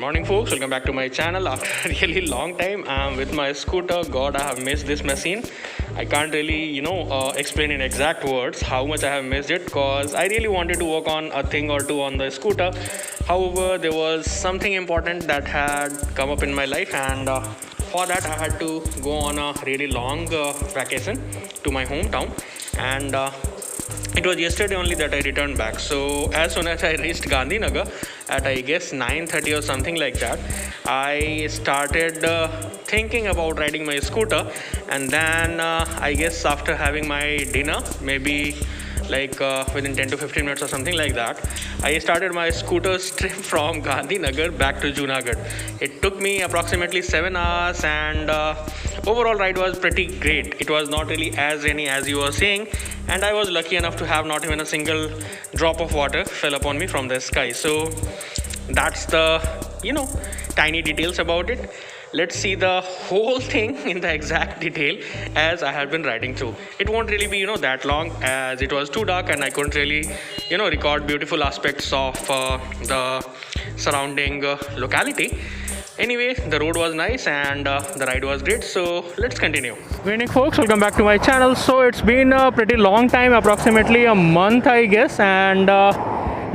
morning, folks. Welcome back to my channel. After a really long time, I'm with my scooter. God, I have missed this machine. I can't really, explain in exact words how much I have missed it, because I really wanted to work on a thing or two on the scooter. However, there was something important that had come up in my life, and for that I had to go on a really long vacation to my hometown, and it was yesterday only that I returned back. So as soon as I reached Gandhinagar at I guess 9:30 or something like that, I started thinking about riding my scooter, and then I guess after having my dinner, maybe like within 10 to 15 minutes or something like that, I started my scooter trip from Gandhinagar back to Junagadh. It took me approximately 7 hours, and overall ride was pretty great. It was not really as rainy as you were saying, and I was lucky enough to have not even a single drop of water fell upon me from the sky. So that's the tiny details about it. Let's see the whole thing in the exact detail as I have been riding through. It won't really be that long, as it was too dark and I couldn't really record beautiful aspects of the surrounding locality. Anyway, the road was nice and the ride was great, so let's continue. Good evening, folks. Welcome back to my channel. So it's been a pretty long time, approximately a month I guess, and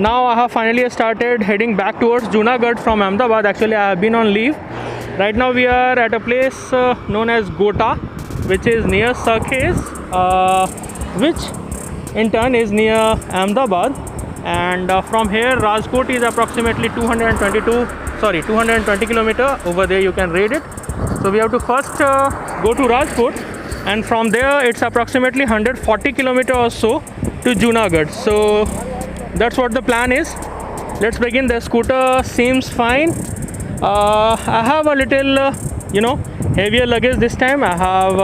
now I have finally started heading back towards Junagadh from Ahmedabad. Actually, I have been on leave. Right now we are at a place known as Gota, which is near Sarkhes, which in turn is near Ahmedabad, and from here Rajkot is approximately 220 kilometer. Over there you can read it. So we have to first go to Rajkot, and from there it's approximately 140 kilometer or so to Junagadh. So that's what the plan is. Let's begin. The scooter seems fine. I have a little heavier luggage this time. I have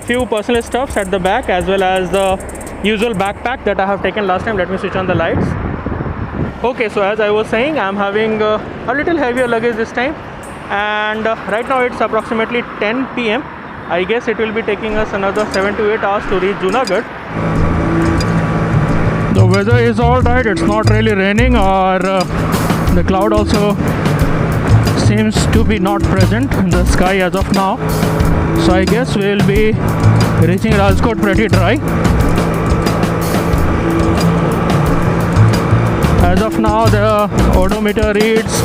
few personal stuffs at the back, as well as the usual backpack that I have taken last time. Let me switch on the lights. Okay, so as I was saying, I'm having a little heavier luggage this time, and right now it's approximately 10 p.m. I guess it will be taking us another 7 to 8 hours to reach Junagadh. The weather is alright. It's not really raining, or the cloud also seems to be not present in the sky as of now. So I guess we will be reaching Rajkot pretty dry. As of now, the odometer reads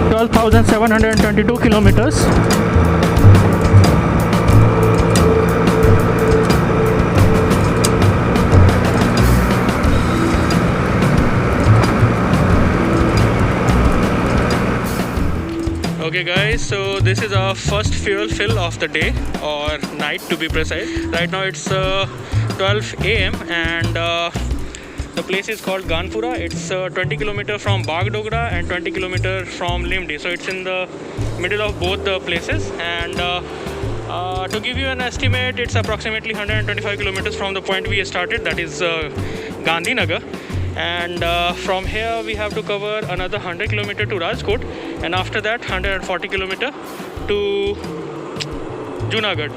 12,722 kilometers. Okay guys, so this is our first fuel fill of the day, or night to be precise. Right now it's 12 a.m. and the place is called Ganpura. It's 20 km from Bagdogra and 20 km from Limdi. So it's in the middle of both the places, and to give you an estimate, it's approximately 125 kilometers from the point we started, that is Gandhinagar. And from here we have to cover another 100 km to Rajkot, and after that 140 km to Junagadh.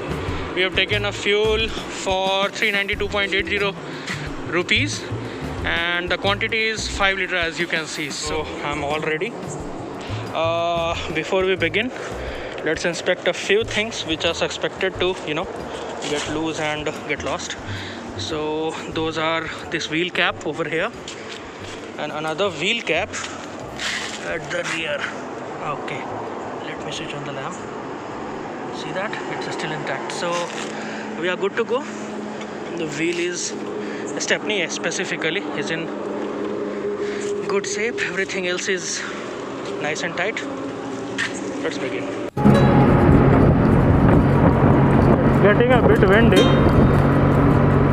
We have taken a fuel for 392.80 rupees, and the quantity is 5 liter, as you can see. So I'm all ready. Before we begin, let's inspect a few things which are suspected to get loose and get lost. So those are this wheel cap over here, and another wheel cap at the rear. Okay, let me switch on the lamp. See that? It's still intact. So we are good to go. The wheel is, Stepney specifically, is in good shape. Everything else is nice and tight. Let's begin. Getting a bit windy.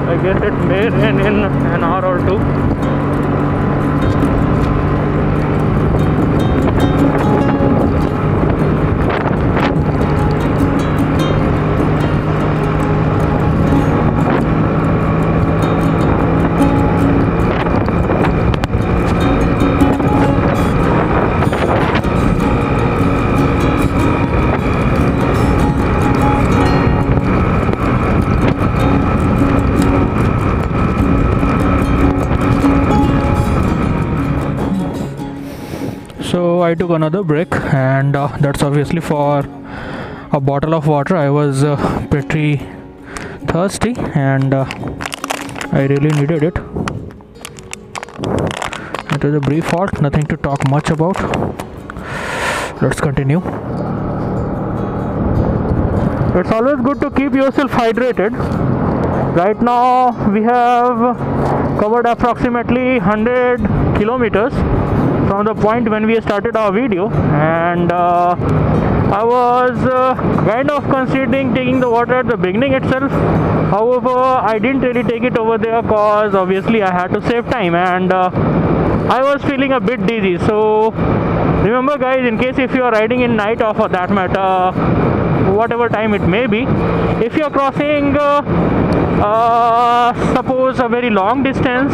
I guess it may rain in an hour or two. So I took another break, and that's obviously for a bottle of water. I was pretty thirsty, and I really needed it. It was a brief halt, nothing to talk much about. Let's continue. It's always good to keep yourself hydrated. Right now we have covered approximately 100 kilometers from the point when we started our video, and I was kind of considering taking the water at the beginning itself. However, I didn't really take it over there because obviously I had to save time, and I was feeling a bit dizzy. So remember guys, in case if you are riding in night or for that matter whatever time it may be, if you are crossing suppose a very long distance,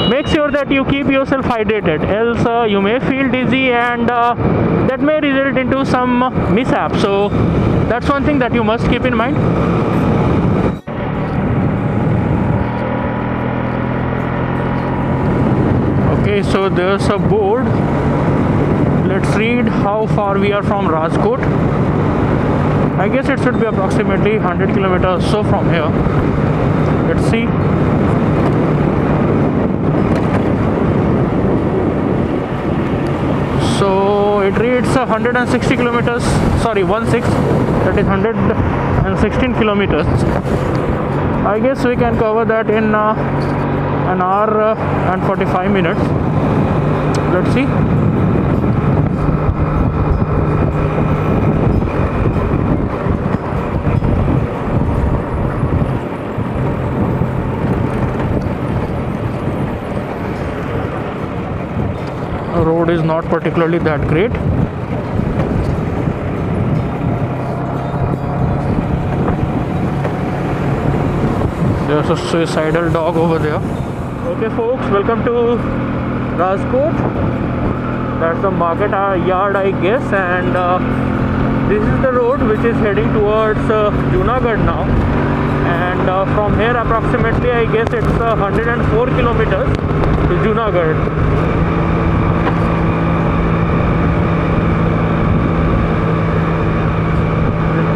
make sure that you keep yourself hydrated, else you may feel dizzy, and that may result into some mishap. So that's one thing that you must keep in mind. Okay, so there's a board. Let's read how far we are from Rajkot. I guess it should be approximately 100 kilometers or so from here. Let's see. So it reads 160 kilometers, sorry 16, that is 116 kilometers. I guess we can cover that in an hour and 45 minutes. Let's see. The road is not particularly that great. There's a suicidal dog over there. Okay folks, welcome to Rajkot. That's the market yard I guess, and this is the road which is heading towards Junagadh now, and from here approximately I guess it's 104 kilometers to Junagadh.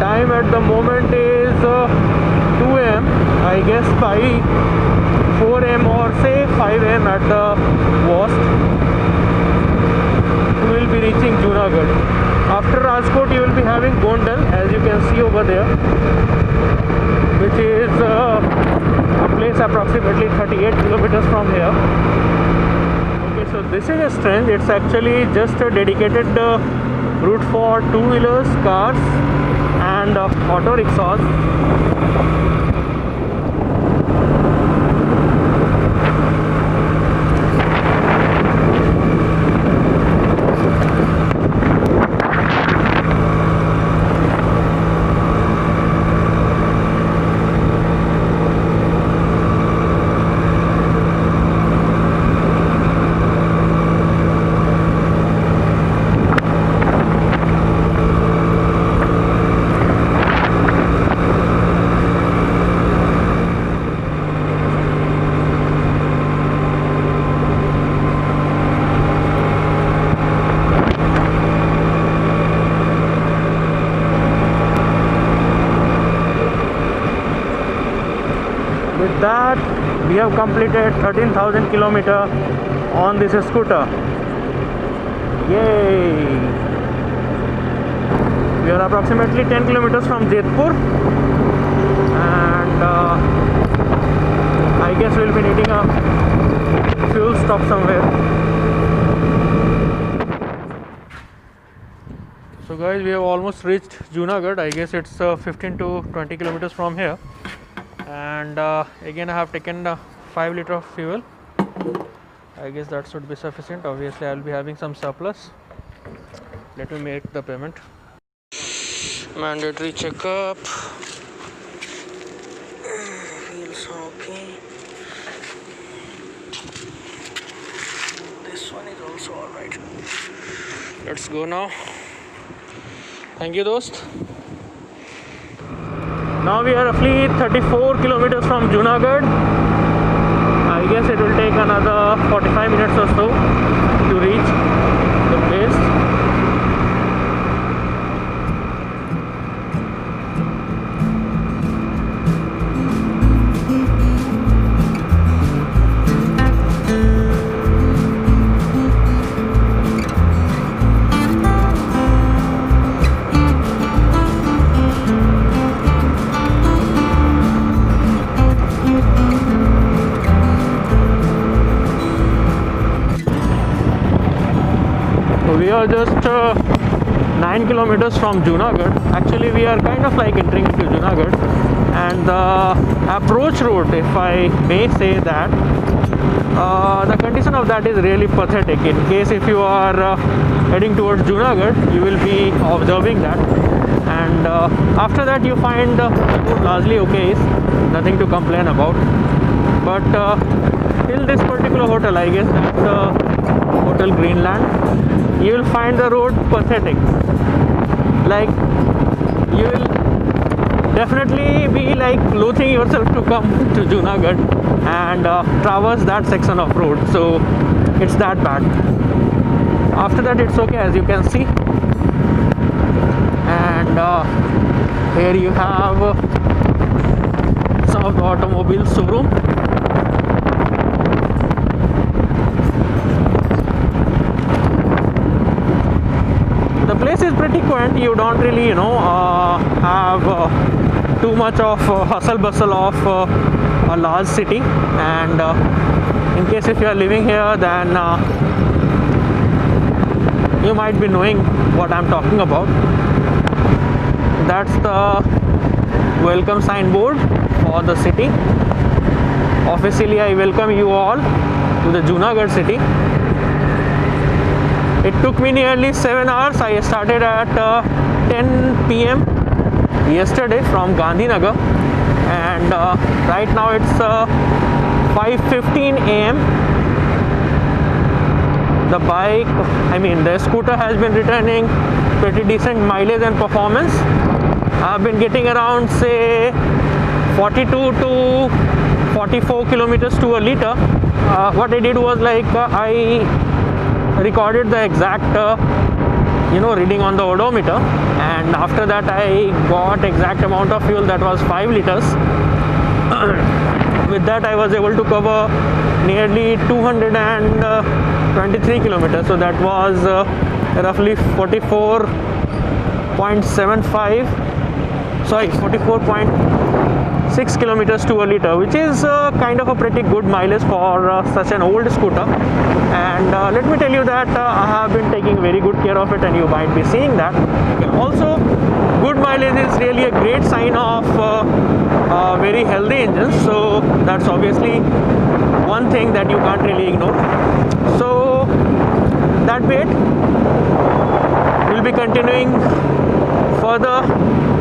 Time at the moment is 2 am. I guess by 4 am or say 5 am at the worst, we will be reaching Junagadh. After Rajkot you will be having Gondal, as you can see over there, which is a place approximately 38 kilometers from here. Okay, so this is strange. It's actually just a dedicated route for two-wheelers, cars and auto rickshaws. With that, we have completed 13,000 kilometers on this scooter. Yay! We are approximately 10 kilometers from Jodhpur, and I guess we'll be needing a fuel stop somewhere. So guys, we have almost reached Junagadh. I guess it's 15 to 20 kilometers from here. And again I have taken 5 liters of fuel. I guess that should be sufficient. Obviously I will be having some surplus. Let me make the payment. Mandatory checkup. Wheels okay. This one is also alright. Let's go now. Thank you dost. Now we are roughly 34 kilometers from Junagadh. I guess it will take another 45 minutes or so to reach. just 9 kilometers from Junagadh. Actually, we are kind of like entering into Junagadh, and the approach route, if I may say that, the condition of that is really pathetic. In case if you are heading towards Junagadh, you will be observing that, and after that you find the road largely okay, is nothing to complain about. But till this particular hotel, I guess that's Hotel Greenland, you will find the road pathetic. Like, you will definitely be like loathing yourself to come to Junagadh and traverse that section of road. So it's that bad. After that it's okay, as you can see. And here you have some of the automobile showroom. The place is pretty quaint. You don't really, have too much of hustle bustle of a large city. And in case if you are living here, then you might be knowing what I'm talking about. That's the welcome signboard for the city. Officially, I welcome you all to the Junagadh city. It took me nearly 7 hours. I started at 10 p.m. yesterday from Gandhinagar, and right now it's 5:15 a.m. The scooter has been returning pretty decent mileage and performance. I've been getting around, say, 42 to 44 kilometers to a liter. What I did was like I recorded the exact reading on the odometer, and after that I got exact amount of fuel, that was 5 liters. With that I was able to cover nearly 223 kilometers, so that was roughly 44.6 kilometers to a liter, which is kind of a pretty good mileage for such an old scooter. And let me tell you that I have been taking very good care of it, and you might be seeing that. Also, good mileage is really a great sign of a very healthy engine, so that's obviously one thing that you can't really ignore. So that bit we'll be continuing further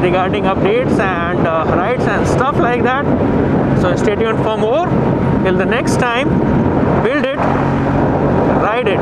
regarding updates and rides and stuff like that. So stay tuned for more. Till the next time, build it, ride it.